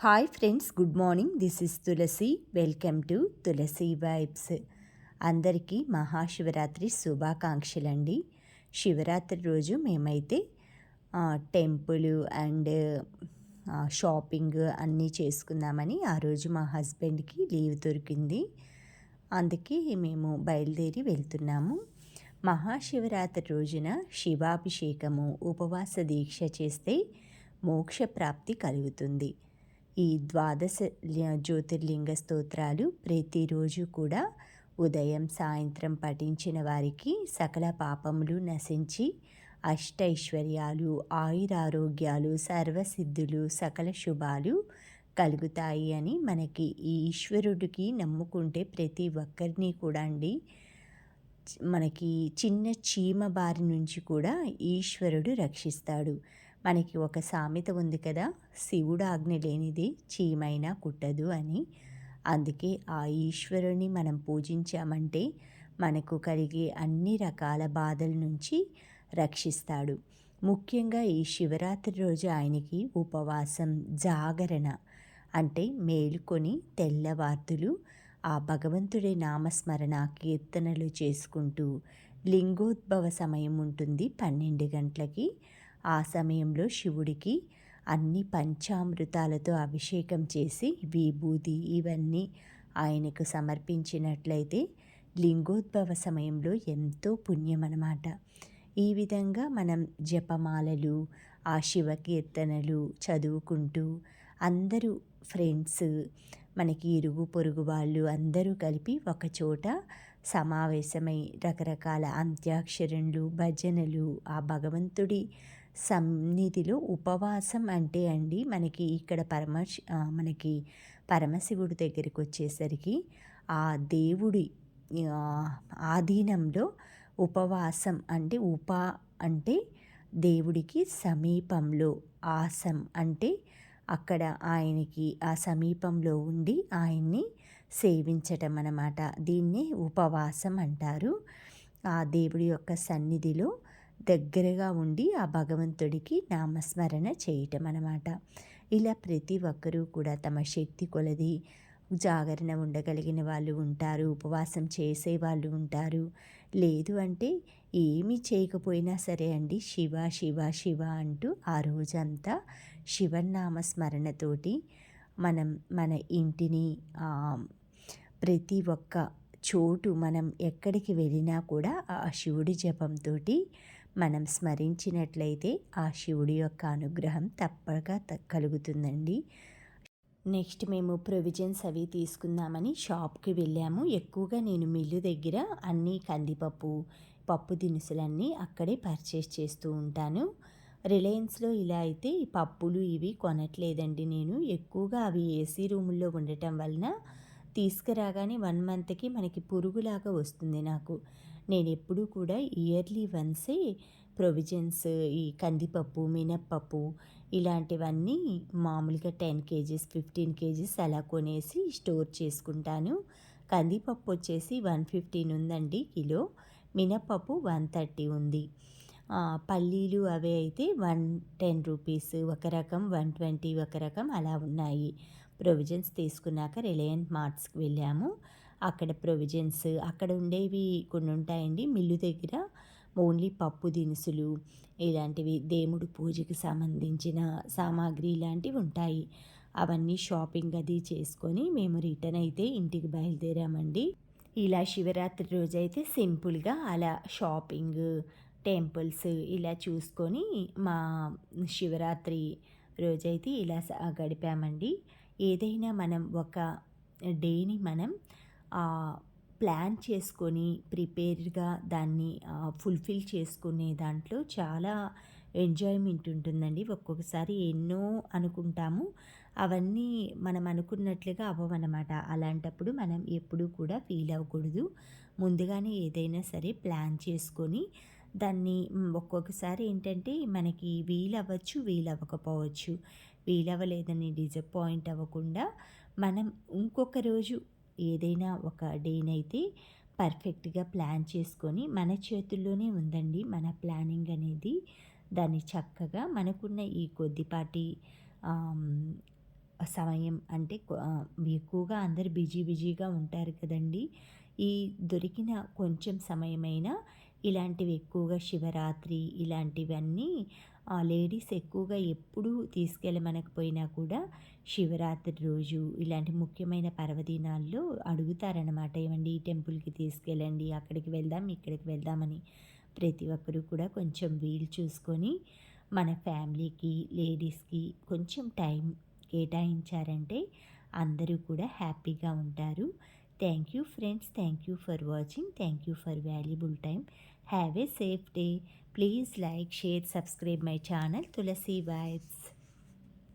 Hi friends, good morning. This is Tulasi. Welcome to Tulasi vibes. అందరికీ మహాశివరాత్రి శుభాకాంక్షలండి. శివరాత్రి రోజు మేమైతే టెంపుల్ అండ్ షాపింగ్ అన్నీ చేసుకుందామని ఆ రోజు మా హస్బెండ్కి లీవ్ దొరికింది. అందుకే మేము బయలుదేరి వెళ్తున్నాము. మహాశివరాత్రి రోజున శివాభిషేకము, ఉపవాస దీక్ష చేస్తే మోక్షప్రాప్తి కలుగుతుంది. ఈ ద్వాదశ జ్యోతిర్లింగ స్తోత్రాలు ప్రతిరోజు కూడా ఉదయం సాయంత్రం పఠించిన వారికి సకల పాపములు నశించి అష్టైశ్వర్యాలు, ఆయురారోగ్యాలు, సర్వసిద్ధులు, సకల శుభాలు కలుగుతాయి అని మనకి ఈ ఈశ్వరుడికి నమ్ముకుంటే ప్రతి ఒక్కరిని కూడా అండి మనకి చిన్న చీమ బారి నుంచి కూడా ఈశ్వరుడు రక్షిస్తాడు. మనకి ఒక సామెత ఉంది కదా, శివుడు ఆజ్ఞ లేనిది చీమైనా కుట్టదు అని. అందుకే ఆ ఈశ్వరుని మనం పూజించామంటే మనకు కలిగే అన్ని రకాల బాధల నుంచి రక్షిస్తాడు. ముఖ్యంగా ఈ శివరాత్రి రోజు ఆయనకి ఉపవాసం, జాగరణ అంటే మేలుకొని తెల్లవార్తులు ఆ భగవంతుడి నామస్మరణ కీర్తనలు చేసుకుంటూ లింగోద్భవ సమయం ఉంటుంది 12 గంటలకి. ఆ సమయంలో శివుడికి అన్ని పంచామృతాలతో అభిషేకం చేసి విభూది ఇవన్నీ ఆయనకు సమర్పించినట్లయితే లింగోద్భవ సమయంలో ఎంతో పుణ్యం అన్నమాట. ఈ విధంగా మనం జపమాలలు, ఆ శివకీర్తనలు చదువుకుంటూ అందరూ ఫ్రెండ్స్, మనకి ఇరుగు పొరుగు వాళ్ళు అందరూ కలిపి ఒకచోట సమావేశమై రకరకాల అంత్యాక్షరణలు, భజనలు, ఆ భగవంతుడి సన్నిధిలో ఉపవాసం అంటే అండి మనకి ఇక్కడ మనకి పరమశివుడి దగ్గరికి వచ్చేసరికి ఆ దేవుడి ఆధీనంలో ఉపవాసం అంటే అంటే దేవుడికి సమీపంలో, ఆసం అంటే అక్కడ ఆయనకి ఆ సమీపంలో ఉండి ఆయన్ని సేవించటం అన్నమాట. దీన్నే ఉపవాసం అంటారు. ఆ దేవుడి యొక్క సన్నిధిలో దగ్గరగా ఉండి ఆ భగవంతుడికి నామస్మరణ చేయటం అన్నమాట. ఇలా ప్రతి ఒక్కరూ కూడా తమ శక్తి కొలది జాగరణ ఉండగలిగిన వాళ్ళు ఉంటారు, ఉపవాసం చేసేవాళ్ళు ఉంటారు. లేదు అంటే ఏమీ చేయకపోయినా సరే అండి, శివ శివ శివ అంటూ ఆ రోజంతా శివనామస్మరణతోటి మనం మన ఇంటిని ప్రతి ఒక్క చోటు మనం ఎక్కడికి వెళ్ళినా కూడా ఆ శివుడి జపంతో మనం స్మరించినట్లయితే ఆ శివుడి యొక్క అనుగ్రహం తప్పక కలుగుతుందండి. నెక్స్ట్ మేము ప్రొవిజన్స్ అవి తీసుకుందామని షాప్కి వెళ్ళాము. ఎక్కువగా నేను మిల్లు దగ్గర అన్నీ కందిపప్పు, పప్పు దినుసులన్నీ అక్కడే పర్చేస్ చేస్తూ ఉంటాను. రిలయన్స్లో ఇలా అయితే ఈ పప్పులు ఇవి కొనట్లేదండి. నేను ఎక్కువగా అవి ఏసీ రూముల్లో ఉండటం వలన తీసుకురాగానే 1 మంత్కి మనకి పురుగులాగా వస్తుంది నాకు. నేను ఎప్పుడూ కూడా ఇయర్లీ వన్సే ప్రొవిజన్స్, ఈ కందిపప్పు, మినప్పప్పు ఇలాంటివన్నీ మామూలుగా 10 కేజీస్ 15 కేజీస్ అలా కొనేసి స్టోర్ చేసుకుంటాను. కందిపప్పు వచ్చేసి 115 ఉందండి కిలో, మినప్పప్పు 130 ఉంది. పల్లీలు అవి అయితే 110 రూపీస్ ఒక రకం, 120 ఒక రకం అలా ఉన్నాయి. ప్రొవిజన్స్ తీసుకున్నాక రిలయన్స్ మార్ట్స్కి వెళ్ళాము. అక్కడ ప్రొవిజన్స్ అక్కడ ఉండేవి కొన్ని ఉంటాయండి. మిల్లు దగ్గర ఓన్లీ పప్పు దినుసులు ఇలాంటివి, దేవుడు పూజకి సంబంధించిన సామాగ్రి ఇలాంటివి ఉంటాయి. అవన్నీ షాపింగ్ అది చేసుకొని మేము రిటర్న్ అయితే ఇంటికి బయలుదేరామండి. ఇలా శివరాత్రి రోజైతే సింపుల్గా అలా షాపింగ్, టెంపుల్స్ ఇలా చూసుకొని మా శివరాత్రి రోజైతే ఇలా గడిపామండి. ఏదైనా మనం ఒక డేని మనం ప్లాన్ చేసుకొని ప్రిపేర్డ్గా దాన్ని ఫుల్ఫిల్ చేసుకునే దాంట్లో చాలా ఎంజాయ్మెంట్ ఉంటుందండి. ఒక్కొక్కసారి ఎన్నో అనుకుంటాము, అవన్నీ మనం అనుకున్నట్లుగా అవ్వవన్నమాట. అలాంటప్పుడు మనం ఎప్పుడూ కూడా ఫీల్ అవ్వకూడదు. ముందుగానే ఏదైనా సరే ప్లాన్ చేసుకొని దాన్ని ఒక్కొక్కసారి ఏంటంటే మనకి వీలవ్వచ్చు, వీలవ్వకపోవచ్చు. వీలవ్వలేదని డిసప్పాయింట్ అవ్వకుండా మనం ఇంకొక రోజు ఏదైనా ఒక డేనైతే పర్ఫెక్ట్గా ప్లాన్ చేసుకొని, మన చేతుల్లోనే ఉందండి మన ప్లానింగ్ అనేది. దాన్ని చక్కగా మనకున్న ఈ కొద్దిపాటి సమయం అంటే ఎక్కువగా అందరూ బిజీగా ఉంటారు కదండీ! ఈ దొరికిన కొంచెం సమయమైనా ఇలాంటివి ఎక్కువగా శివరాత్రి ఇలాంటివన్నీ లేడీస్ ఎక్కువగా ఎప్పుడూ తీసుకెళ్ళమనకపోయినా కూడా శివరాత్రి రోజు ఇలాంటి ముఖ్యమైన పర్వదినాల్లో అడుగుతారనమాట. ఏవండీ ఈ టెంపుల్‌కి తీసుకెళ్ళండి, అక్కడికి వెళ్దాం, ఇక్కడికి వెళ్దామని. ప్రతి ఒక్కరు కూడా కొంచెం వీలు చూసుకొని మన ఫ్యామిలీకి, లేడీస్‌కి కొంచెం టైం కేటాయించారంటే అందరూ కూడా హ్యాపీగా ఉంటారు. Thank you friends. Thank you for watching. Thank you for valuable time. Have a safe day. Please like, share, subscribe my channel Tulasi Vibes.